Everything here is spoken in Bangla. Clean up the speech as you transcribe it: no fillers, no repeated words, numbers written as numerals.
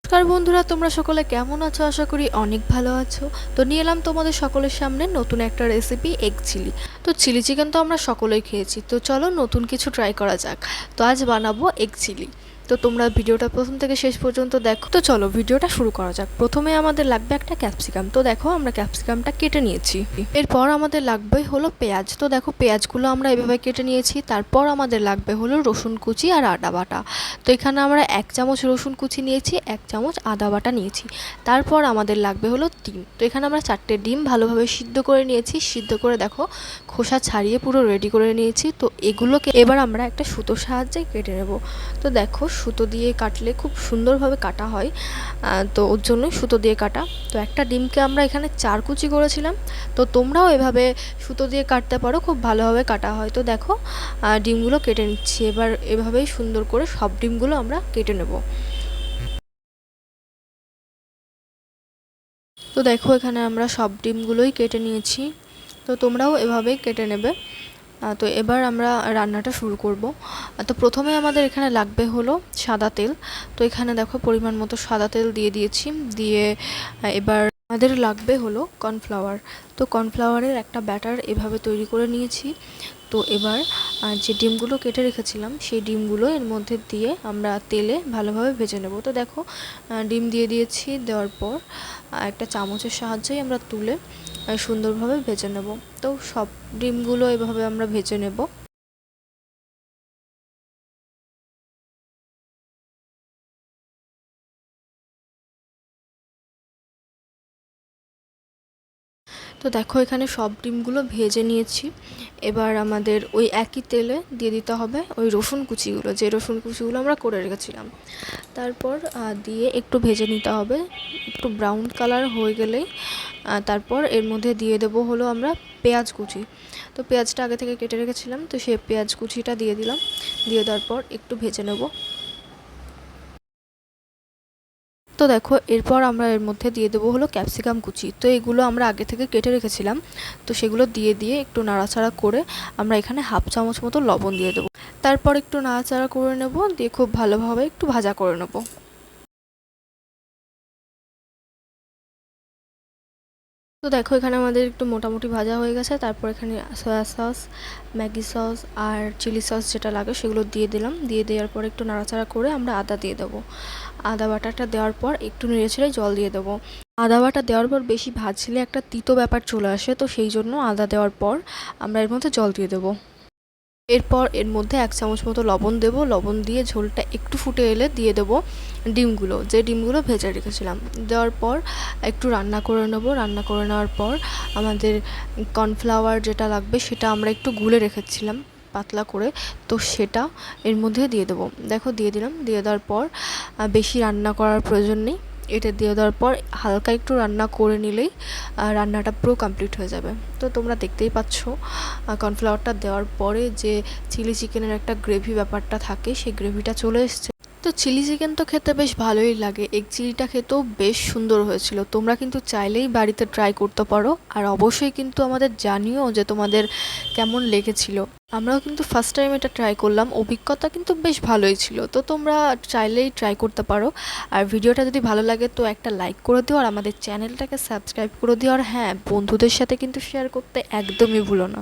নমস্কার বন্ধুরা, তোমরা সকলে কেমন আছো? আশা করি অনেক ভালো আছো। তো নিয়ে এলাম তোমাদের সকলের সামনে নতুন একটা রেসিপি, এগ চিলি। তো চিলি চিকেন তো আমরা সকলেই খেয়েছি, তো চলো নতুন কিছু ট্রাই করা যাক। তো আজ বানাবো এগ চিলি। তো তোমরা ভিডিওটা প্রথম থেকে শেষ পর্যন্ত দেখো। তো চলো ভিডিওটা শুরু করা যাক। প্রথমে আমাদের লাগবে একটা ক্যাপসিকাম। তো দেখো আমরা ক্যাপসিকামটা কেটে নিয়েছি। এরপর আমাদের লাগবে হলো পেঁয়াজ। তো দেখো পেঁয়াজগুলো আমরা এভাবে কেটে নিয়েছি। তারপর আমাদের লাগবে হলো রসুন কুচি আর আদা বাটা। তো এখানে আমরা 1 চামচ রসুন কুচি নিয়েছি, 1 চামচ আদা বাটা নিয়েছি। তারপর আমাদের লাগবে হলো ডিম। তো এখানে আমরা 4টে ডিম ভালোভাবে সিদ্ধ করে নিয়েছি। সিদ্ধ করে দেখো খোসা ছাড়িয়ে পুরো রেডি করে নিয়েছি। তো এগুলোকে এবার আমরা একটা সুতোর সাহায্যে কেটে নেব। তো দেখো সুতো দিয়ে কাটলে খুব সুন্দরভাবে কাটা হয়, তো ওর জন্যই সুতো দিয়ে কাটা। তো একটা ডিমকে আমরা এখানে 4 কুচি করেছিলাম। তো তোমরাও এভাবে সুতো দিয়ে কাটতে পারো, খুব ভালোভাবে কাটা হয়। তো দেখো ডিমগুলো কেটে নিচ্ছি। এবার এভাবেই সুন্দর করে সব ডিমগুলো আমরা কেটে নেব। তো দেখো এখানে আমরা সব ডিমগুলোই কেটে নিয়েছি। তো তোমরাও এভাবেই কেটে নেবে। তো এবার আমরা রান্নাটা শুরু করব। তো প্রথমে আমাদের এখানে লাগবে হলো সাদা তেল। তো এখানে দেখো পরিমাণ মতো সাদা তেল দিয়ে দিয়েছি। দিয়ে এবার আমাদের লাগবে হলো কর্নফ্লাওয়ার। তো কর্নফ্লাওয়ারের একটা ব্যাটার এভাবে তৈরি করে নিয়েছি। তো এবার যে ডিমগুলো কেটে রেখেছিলাম সেই ডিমগুলো এর মধ্যে দিয়ে আমরা তেলে ভালোভাবে ভেজে নেব। তো দেখো ডিম দিয়ে দিয়েছি। দেওয়ার পর একটা চামচের সাহায্যেই আমরা তুলে সুন্দরভাবে ভেজে নেব। তো সব ডিমগুলো এভাবে আমরা ভেজে নেব। তো দেখো এখানে সব ডিমগুলো ভেজে নিয়েছি। এবার আমাদের ওই একই তেলে দিয়ে দিতে হবে ওই রসুন কুচিগুলো, যে রসুন কুচিগুলো আমরা করে রেখেছিলাম। তারপর দিয়ে একটু ভেজে নিতে হবে। একটু ব্রাউন কালার হয়ে গেলেই তারপর এর মধ্যে দিয়ে দেবো হলো আমরা পেঁয়াজ কুচি। তো পেঁয়াজটা আগে থেকে কেটে রেখেছিলাম, তো সেই পেঁয়াজ কুচিটা দিয়ে দিলাম। দিয়ে দেওয়ার পর একটু ভেজে নেব। তো দেখো এরপর আমরা এর মধ্যে দিয়ে দেবো হলো ক্যাপসিকাম কুচি। তো এগুলো আমরা আগে থেকে কেটে রেখেছিলাম। তো সেগুলো দিয়ে একটু নাড়াচাড়া করে আমরা এখানে 1/2 চামচ মতো লবণ দিয়ে দেবো। তারপর একটু নাড়াচাড়া করে নেব, দিয়ে খুব ভালোভাবে একটু ভাজা করে নেব। তো দেখো এখানে আমাদের একটু মোটামুটি ভাজা হয়ে গেছে। তারপর এখানে সয়া সস, ম্যাগি সস আর চিলি সস যেটা লাগে সেগুলো দিয়ে দিলাম। দিয়ে দেওয়ার পর একটু নাড়াচাড়া করে আমরা আদা দিয়ে দেবো। আদা বাটাটা দেওয়ার পর একটু নেড়েচেড়ে জল দিয়ে দেবো। আদা বাটা দেওয়ার পর বেশি ভাজলে একটা তিতো ব্যাপার চলে আসে, তো সেই জন্য আদা দেওয়ার পর আমরা এর মধ্যে জল দিয়ে দেবো। এরপর এর মধ্যে 1 চামচ মতো লবণ দেবো। লবণ দিয়ে ঝোলটা একটু ফুটে এলে দিয়ে দেবো ডিমগুলো, যে ডিমগুলো ভেজে রেখেছিলাম। দেওয়ার পর একটু রান্না করে নেবো। রান্না করে নেওয়ার পর আমাদের কর্নফ্লাওয়ার যেটা লাগবে সেটা আমরা একটু গুলে রেখেছিলাম পাতলা করে, তো সেটা এর মধ্যে দিয়ে দেবো। দেখো দিয়ে দিলাম। দিয়ে দেওয়ার পর বেশি রান্না করার প্রয়োজন নেই। এটা দিয়ে দেওয়ার পর হালকা একটু রান্না করে নিলেই রান্নাটা পুরো কমপ্লিট হয়ে যাবে। তো তোমরা দেখতেই পাচ্ছ কর্নফ্লাওয়ারটা দেওয়ার পরে যে চিলি চিকেনের একটা গ্রেভি ব্যাপারটা থাকে সেই গ্রেভিটা চলে এসছে। তো চিলি চিকেন তো খেতে বেশ ভালোই লাগে, এগ চিলিটা খেতেও বেশ সুন্দর হয়েছিল। তোমরা কিন্তু চাইলেই বাড়িতে ট্রাই করতে পারো। আর অবশ্যই কিন্তু আমাদের জানিও যে তোমাদের কেমন লেগেছিল। আমরাও কিন্তু ফার্স্ট টাইম এটা ট্রাই করলাম, অভিজ্ঞতা কিন্তু বেশ ভালোই ছিল। তো তোমরা চাইলেই ট্রাই করতে পারো। আর ভিডিওটা যদি ভালো লাগে তো একটা লাইক করে দিও, আর আমাদের চ্যানেলটাকে সাবস্ক্রাইব করে দিও। আর হ্যাঁ, বন্ধুদের সাথে কিন্তু শেয়ার করতে একদমই ভুলো না।